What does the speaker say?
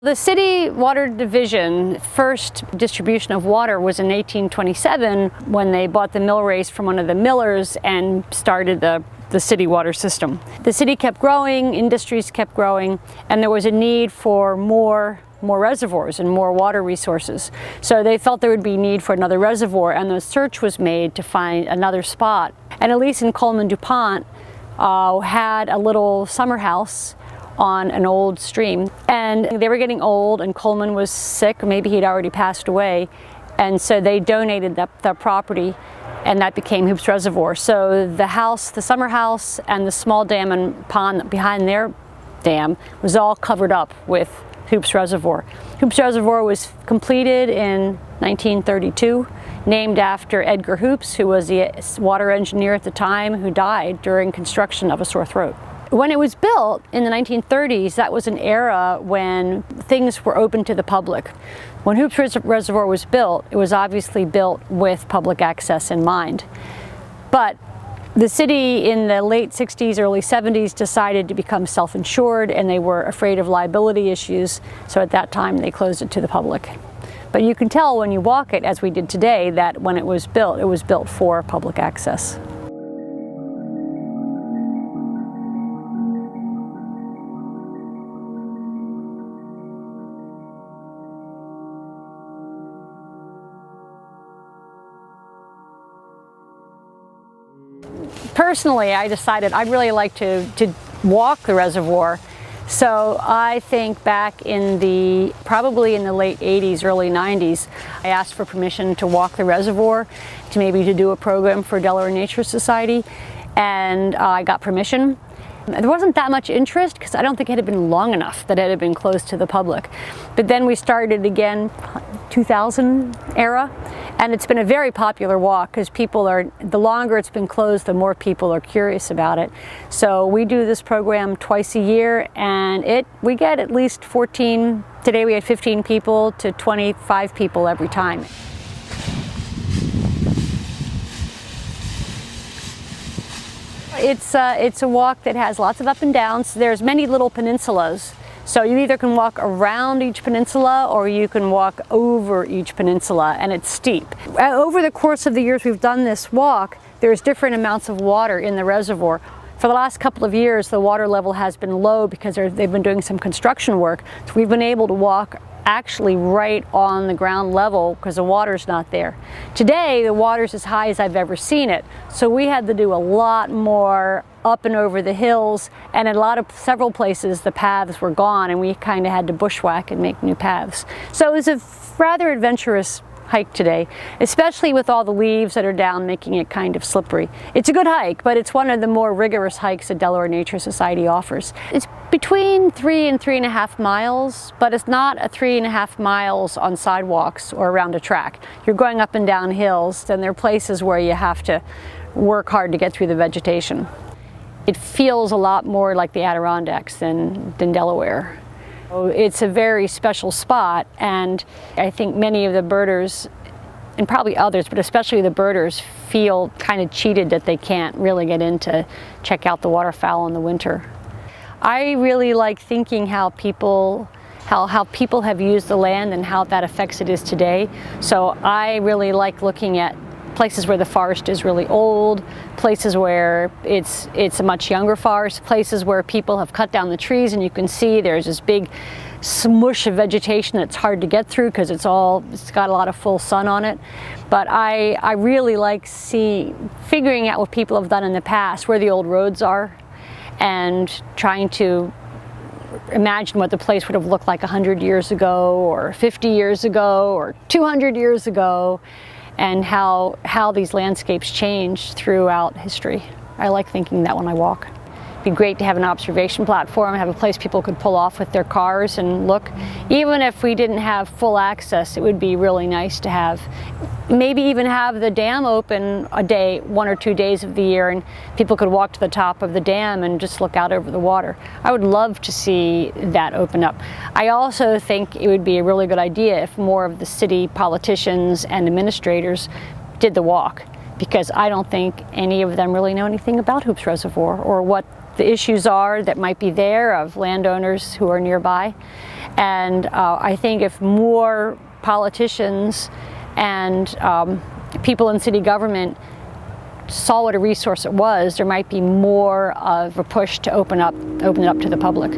The city water division first distribution of water was in 1827 when they bought the mill race from one of the millers and started the city water system. The city kept growing, industries kept growing, and there was a need for more reservoirs and more water resources. So they felt there would be need for another reservoir, and the search was made to find another spot. And Elise and Coleman DuPont had a little summer house on an old stream, and they were getting old, and Coleman was sick, or maybe he'd already passed away, and so they donated that property, and that became Hoops Reservoir. So the house, the summer house, and the small dam and pond behind their dam was all covered up with Hoops Reservoir. Hoops Reservoir was completed in 1932, named after Edgar Hoops, who was the water engineer at the time, who died during construction of a sore throat. When it was built in the 1930s, that was an era when things were open to the public. When Hoops Reservoir was built, it was obviously built with public access in mind. But the city in the late 60s, early 70s decided to become self-insured, and they were afraid of liability issues, so at that time they closed it to the public. But you can tell when you walk it, as we did today, that when it was built for public access. Personally, I decided I'd really like to walk the reservoir. So I think back in probably in the late 80s, early 90s, I asked for permission to walk the reservoir, to do a program for Delaware Nature Society, and I got permission. There wasn't that much interest because I don't think it had been long enough that it had been closed to the public. But then we started again, 2000 era, and it's been a very popular walk because the longer it's been closed, the more people are curious about it. So we do this program twice a year, and we get at least 14, today we had 15 people to 25 people every time. It's a walk that has lots of up and downs. There's many little peninsulas. So you either can walk around each peninsula or you can walk over each peninsula, and it's steep. Over the course of the years we've done this walk, there's different amounts of water in the reservoir. For the last couple of years, the water level has been low because they've been doing some construction work. So we've been able to walk actually right on the ground level because the water's not there. Today, the water's as high as I've ever seen it. So we had to do a lot more up and over the hills, and in several places the paths were gone, and we kind of had to bushwhack and make new paths. So it was a rather adventurous hike today, especially with all the leaves that are down, making it kind of slippery. It's a good hike, but it's one of the more rigorous hikes that Delaware Nature Society offers. It's between 3 and 3.5 miles, but it's not a 3.5 miles on sidewalks or around a track. You're going up and down hills, and there are places where you have to work hard to get through the vegetation. It feels a lot more like the Adirondacks than Delaware. It's a very special spot, and I think many of the birders, and probably others, but especially the birders, feel kind of cheated that they can't really get in to check out the waterfowl in the winter. I really like thinking how people have used the land and how that affects it is today. So I really like looking at places where the forest is really old, places where it's a much younger forest, places where people have cut down the trees and you can see there's this big smush of vegetation that's hard to get through because it's got a lot of full sun on it. But I really like figuring out what people have done in the past, where the old roads are, and trying to imagine what the place would have looked like 100 years ago or 50 years ago or 200 years ago, and how these landscapes change throughout history. I like thinking that when I walk. It'd be great to have an observation platform, have a place people could pull off with their cars and look. Even if we didn't have full access, it would be really nice to have, maybe even have the dam open a day, 1 or 2 days of the year, and people could walk to the top of the dam and just look out over the water. I would love to see that open up. I also think it would be a really good idea if more of the city politicians and administrators did the walk, because I don't think any of them really know anything about Hoops Reservoir or what the issues are that might be there of landowners who are nearby. And I think if more politicians and people in city government saw what a resource it was, there might be more of a push to open it up to the public.